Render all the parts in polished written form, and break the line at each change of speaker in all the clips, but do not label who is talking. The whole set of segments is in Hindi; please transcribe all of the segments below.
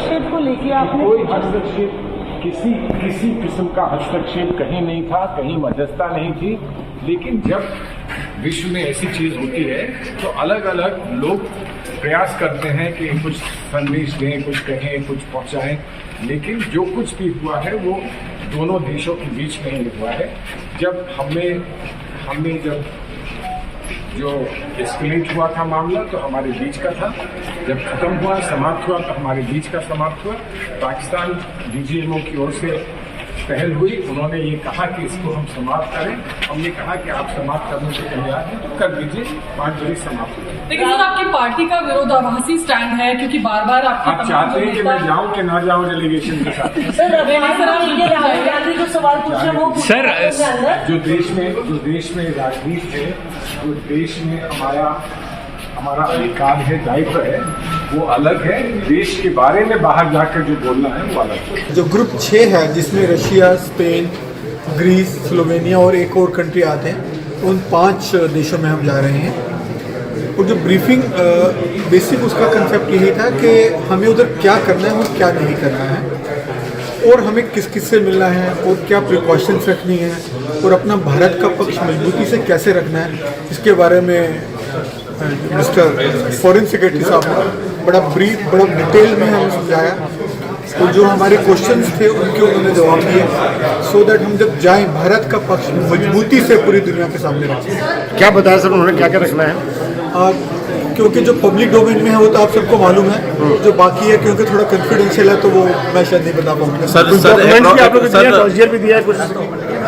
हस्तक्षेप को लेकर आपने
कोई हस्तक्षेप, किसी किस्म का हस्तक्षेप कहीं नहीं था, कहीं मध्यस्थता नहीं थी। लेकिन जब विश्व में ऐसी चीज होती है तो अलग अलग लोग प्रयास करते हैं कि कुछ संदेश दें, कुछ कहें, कुछ पहुंचाएं। लेकिन जो कुछ भी हुआ है वो दोनों देशों के बीच में ही हुआ है। जब हमने जब जो एस्केलेट हुआ था मामला तो हमारे बीच का था, जब खत्म हुआ, समाप्त हुआ तो हमारे बीच का समाप्त हुआ। पाकिस्तान डीजीएमओ की ओर से पहल हुई, उन्होंने ये कहा कि इसको हम समाप्त करें। हमने कहा कि आप समाप्त करने से तैयार हैं तो कर दीजिए, 5 बजे समाप्त हो जाए।
लेकिन सर आपकी पार्टी का विरोधाभासी स्टैंड है, क्योंकि बार बार
आप चाहते हैं कि मैं जाऊं कि ना जाऊं डेलीगेशन के साथ?
सर राहुल गांधी को सवाल पूछे वो
सर
जो देश में राजनीति है, जो देश में हमारा अधिकार है, दायित्व है, वो अलग है। देश के बारे में बाहर जाकर जो बोलना है वो अलग है।
जो ग्रुप 6 है जिसमें रशिया, स्पेन, ग्रीस, स्लोवेनिया और एक और कंट्री आते हैं, उन 5 देशों में हम जा रहे हैं। और जो ब्रीफिंग बेसिक उसका कंसेप्ट यही था कि हमें उधर क्या करना है और क्या नहीं करना है, और हमें किस किस से मिलना है और क्या प्रिकॉशंस रखनी है, और अपना भारत का पक्ष मजबूती से कैसे रखना है, इसके बारे में मिस्टर फॉरेन सेक्रेटरी साहब ने बड़ा डिटेल में हमें समझाया। तो जो हमारे क्वेश्चंस थे उनके उन्होंने जवाब दिए, सो दैट हम जब जाएं भारत का पक्ष मजबूती से पूरी दुनिया के सामने रखें।
क्या बताया सर उन्होंने, क्या क्या रखना है?
क्योंकि जो पब्लिक डोमेन में है वो तो आप सबको मालूम है, जो बाकी है क्योंकि थोड़ा कॉन्फिडेंशियल है तो वो मैं शायद नहीं बता पाऊंगा।
डॉक्यूमेंट्स भी दिया है, कुछ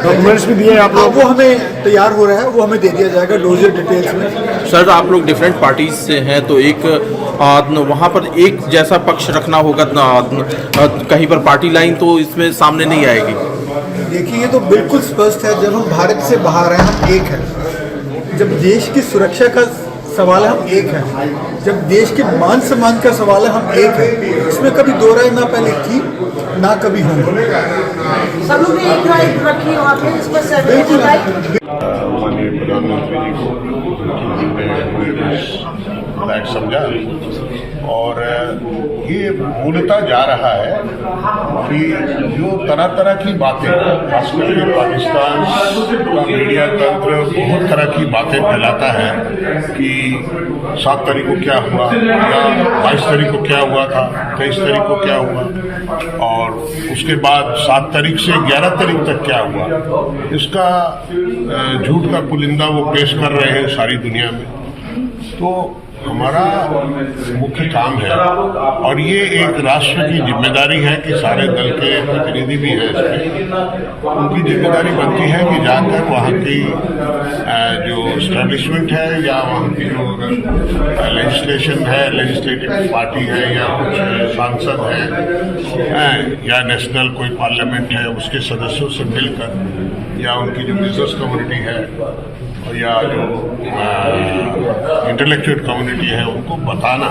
डॉक्यूमेंट्स भी दिए आप लोग?
वो हमें तैयार हो रहा है, वो हमें दे दिया जाएगा डोजियर डिटेल्स में।
सर आप लोग डिफरेंट पार्टीज से हैं तो एक वहाँ पर एक जैसा पक्ष रखना होगा, कहीं पर पार्टी लाइन तो इसमें सामने नहीं आएगी।
देखिए ये तो बिल्कुल स्पष्ट है, जब हम भारत से बाहर हैं हम एक हैं, जब देश की सुरक्षा का सवाल है हम एक हैं, जब देश के मान सम्मान का सवाल है हम एक हैं। इसमें कभी दो राय ना पहले थी ना कभी होंगे।
सब लोग ने एक राय रखी वहाँ पे, इस पर सहमति जताई।
माननीय प्रधानमंत्री जी को लायक समझा, और ये भूलता जा रहा है कि जो तरह तरह की बातें, खासकर पाकिस्तान का मीडिया तंत्र बहुत तरह की बातें फैलाता है कि 7 तारीख को क्या हुआ या 22 तारीख को क्या हुआ था, 23 तारीख को क्या हुआ, और उसके बाद 7 तारीख से 11 तारीख तक क्या हुआ। इसका झूठ का पुलिंदा वो पेश कर रहे हैं सारी दुनिया में। तो हमारा मुख्य काम है, और ये एक राष्ट्र की जिम्मेदारी है कि सारे दल के प्रतिनिधि भी हैं इसमें, उनकी जिम्मेदारी बनती है कि जाकर वहाँ की जो एस्टेब्लिशमेंट है या वहाँ की जो लेजिस्लेशन है, लेजिस्लेटिव पार्टी है या कुछ सांसद हैं या नेशनल कोई पार्लियामेंट है, उसके सदस्यों से मिलकर, या उनकी जो बिजनेस कम्युनिटी है या जो इंटेलेक्चुअल कम्युनिटी है, उनको बताना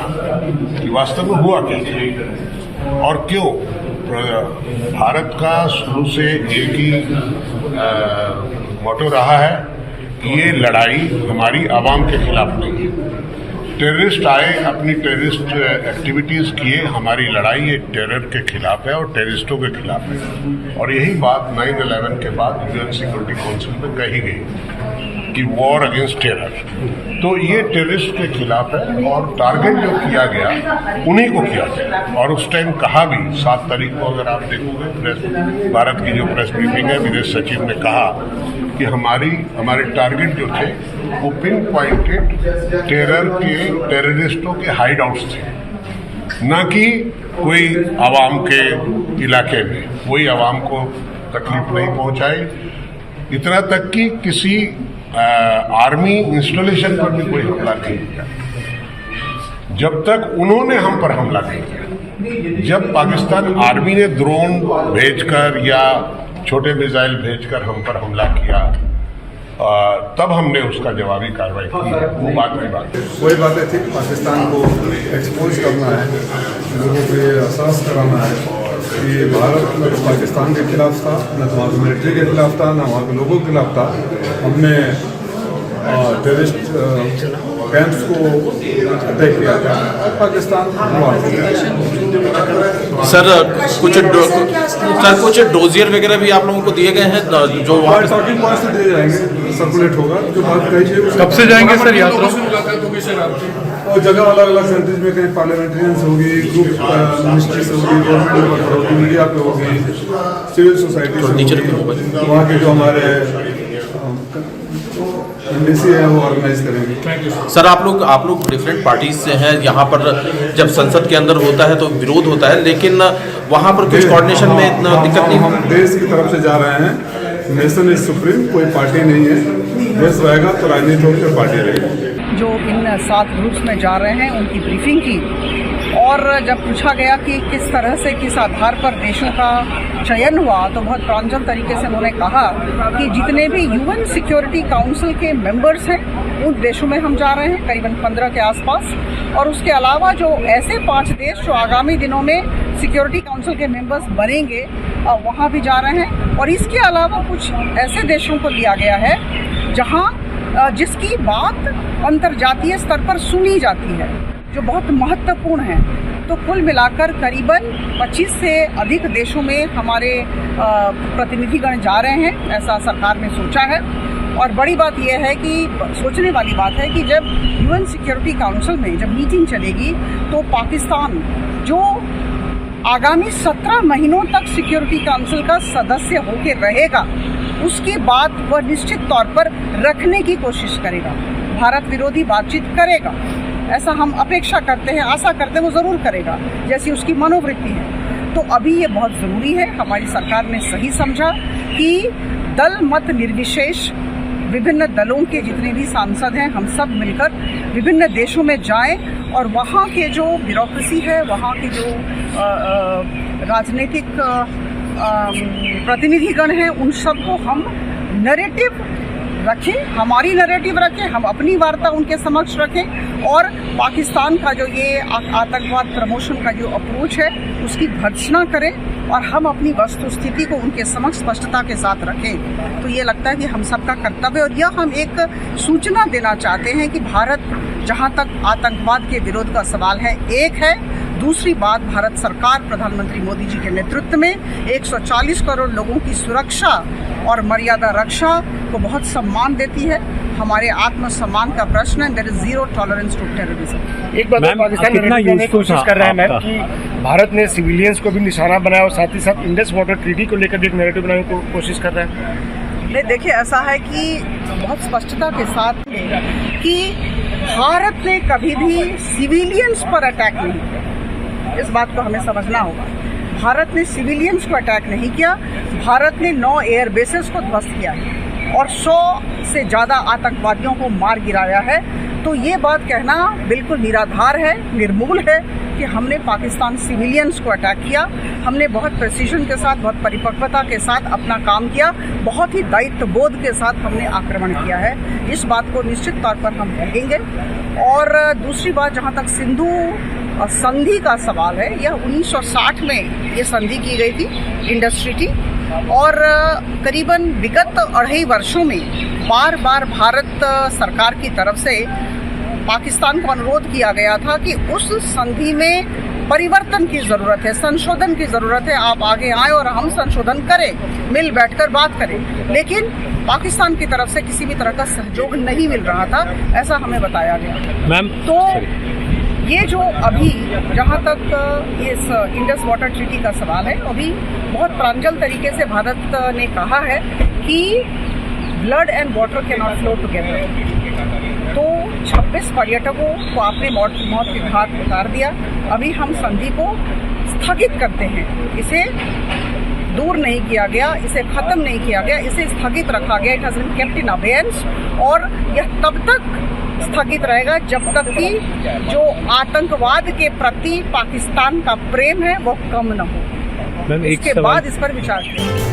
कि वास्तव में हुआ क्या था और क्यों। भारत का शुरू से एक ही मोटो रहा है कि ये लड़ाई हमारी आवाम के खिलाफ नहीं है। टेररिस्ट आए, अपनी टेररिस्ट एक्टिविटीज़ किए, हमारी लड़ाई ये टेरर के खिलाफ है और टेररिस्टों के खिलाफ है। और यही बात 9/11 के बाद यूएन सिक्योरिटी काउंसिल में कही गई कि वॉर अगेंस्ट टेरर। तो ये टेररिस्ट के खिलाफ है और टारगेट जो किया गया उन्हीं को किया गया। और उस टाइम कहा भी, 7 तारीख को अगर आप देखोगे भारत की जो प्रेस ब्रीफिंग है, विदेश सचिव ने कहा कि हमारे टारगेट जो थे वो पिन पॉइंटेड टेररिस्टों के हाइड आउट्स थे, न कि कोई आवाम के इलाके में। कोई आवाम को तकलीफ नहीं पहुंचाई, इतना तक कि किसी आर्मी इंस्टॉलेशन पर भी कोई हमला नहीं किया जब तक उन्होंने हम पर हमला नहीं किया। जब पाकिस्तान आर्मी ने ड्रोन भेजकर या छोटे मिसाइल भेजकर हम पर हमला किया, तब हमने उसका जवाबी कार्रवाई की। वो बात की बात है।
वही बातें थी, पाकिस्तान को एक्सपोज करना है, लोगों को ये एहसास कराना है कि भारत न तो पाकिस्तान के खिलाफ था, न तो वहाँ की मिलिट्री के खिलाफ था, न वहाँ के लोगों के खिलाफ था। हमने टेररिस्ट कैंप्स को तय किया था और पाकिस्तान हुआ।
सर कुछ डोजियर वगैरह भी आप लोगों को दिए गए हैं जो वहाँ पे
टॉकिंग पॉइंट्स से दिए जाएंगे, सर्कुलेट होगा जो बात कही है।
कब से जाएंगे सर यात्रा?
और जगह अलग अलग कंट्रीज में कहीं पार्लियामेंट्रियंस होगी, ग्रुप मिनिस्ट्री से होगी, गवर्नमेंट पर होगी, मीडिया पे होगी, सिविल सोसाइटी से होगी, वहाँ के जो हमारे एम्बेसी है वो ऑर्गेनाइज करेंगे।
सर आप लोग डिफरेंट पार्टीज से हैं, यहाँ पर जब संसद के अंदर होता है तो विरोध होता है, लेकिन वहाँ पर कुछ कोऑर्डिनेशन में दिक्कत नहीं?
हम देश की तरफ से जा रहे हैं, नेशन इज सुप्रीम, कोई पार्टी नहीं है, देश रहेगा तो राजनीति होकर पार्टी रहेगी।
जो इन 7 ग्रुप्स में जा रहे हैं उनकी ब्रीफिंग की, और जब पूछा गया कि किस तरह से किस आधार पर देशों का चयन हुआ तो बहुत प्रांजल तरीके से उन्होंने कहा कि जितने भी यूएन सिक्योरिटी काउंसिल के मेंबर्स हैं उन देशों में हम जा रहे हैं, करीबन 15 के आसपास, और उसके अलावा जो ऐसे 5 देश जो आगामी दिनों में सिक्योरिटी काउंसिल के मेंबर्स बनेंगे वहाँ भी जा रहे हैं। और इसके अलावा कुछ ऐसे देशों को लिया गया है जहाँ जिसकी बात अंतर्जातीय स्तर पर सुनी जाती है, जो बहुत महत्वपूर्ण है। तो कुल मिलाकर करीबन 25 से अधिक देशों में हमारे प्रतिनिधिगण जा रहे हैं, ऐसा सरकार ने सोचा है। और बड़ी बात यह है कि सोचने वाली बात है कि जब यूएन सिक्योरिटी काउंसिल में जब मीटिंग चलेगी तो पाकिस्तान जो आगामी 17 महीनों तक सिक्योरिटी काउंसिल का सदस्य होकर रहेगा, उसकी बात वह निश्चित तौर पर रखने की कोशिश करेगा, भारत विरोधी बातचीत करेगा, ऐसा हम अपेक्षा करते हैं, आशा करते हैं वो ज़रूर करेगा, जैसी उसकी मनोवृत्ति है। तो अभी ये बहुत ज़रूरी है, हमारी सरकार ने सही समझा कि दल मत निर्विशेष विभिन्न दलों के जितने भी सांसद हैं हम सब मिलकर विभिन्न देशों में जाएं और वहाँ के जो ब्यूरोक्रेसी है, वहाँ के जो राजनीतिक प्रतिनिधिगण हैं, उन सबको हम नैरेटिव रखें, हमारी नैरेटिव रखें, हम अपनी वार्ता उनके समक्ष रखें, और पाकिस्तान का जो ये आतंकवाद प्रमोशन का जो अप्रोच है उसकी भर्त्सना करें और हम अपनी वस्तुस्थिति को उनके समक्ष स्पष्टता के साथ रखें। तो ये लगता है कि हम सबका कर्तव्य, और यह हम एक सूचना देना चाहते हैं कि भारत जहाँ तक आतंकवाद के विरोध का सवाल है एक है, दूसरी बात भारत सरकार प्रधानमंत्री मोदी जी के नेतृत्व में 140 करोड़ लोगों की सुरक्षा और मर्यादा रक्षा को बहुत सम्मान देती है। हमारे आत्मसम्मान का प्रश्न है, there is zero tolerance to terrorism.
एक बात पाकिस्तान कितना कोशिश कर रहा है मैम कि भारत ने सिविलियंस को भी निशाना बनाया और साथ ही साथ इंडस वाटर ट्रीटी को लेकर भी एक नैरेटिव बनाने की कोशिश कर रहा है।
नहीं, देखिए ऐसा है कि बहुत स्पष्टता के साथ कि भारत ने कभी भी सिविलियंस पर अटैक नहीं किया, इस बात को हमें समझना होगा। भारत ने सिविलियंस को अटैक नहीं किया, भारत ने 9 एयर बेसेस को ध्वस्त किया है और 100 से ज़्यादा आतंकवादियों को मार गिराया है। तो ये बात कहना बिल्कुल निराधार है, निर्मूल है कि हमने पाकिस्तान सिविलियंस को अटैक किया। हमने बहुत प्रेसिजन के साथ, बहुत परिपक्वता के साथ अपना काम किया, बहुत ही दायित्व बोध के साथ हमने आक्रमण किया है। इस बात को निश्चित तौर पर हम कहेंगे। और दूसरी बात, जहाँ तक सिंधु संधि का सवाल है, यह 1960 में ये संधि की गई थी, इंडस ट्रीटी, और करीबन विगत 2.5 वर्षों में बार बार भारत सरकार की तरफ से पाकिस्तान को अनुरोध किया गया था कि उस संधि में परिवर्तन की ज़रूरत है, संशोधन की ज़रूरत है, आप आगे आए और हम संशोधन करें, मिल बैठकर बात करें। लेकिन पाकिस्तान की तरफ से किसी भी तरह का सहयोग नहीं मिल रहा था, ऐसा हमें बताया गया।
मैम
तो ये जो अभी जहाँ तक इस इंडस वाटर ट्रीटी का सवाल है, अभी बहुत प्रांजल तरीके से भारत ने कहा है कि blood and water can not flow together. तो 26 पर्यटकों को आपने मौत के घाट उतार दिया। अभी हम संधि को स्थगित करते हैं, इसे दूर नहीं किया गया, इसे खत्म नहीं किया गया, इसे स्थगित रखा गया। It has been kept in abeyance, और यह तब तक स्थगित रहेगा जब तक कि जो आतंकवाद के प्रति पाकिस्तान का प्रेम है वो कम न हो। इसके बाद इस पर विचार किया।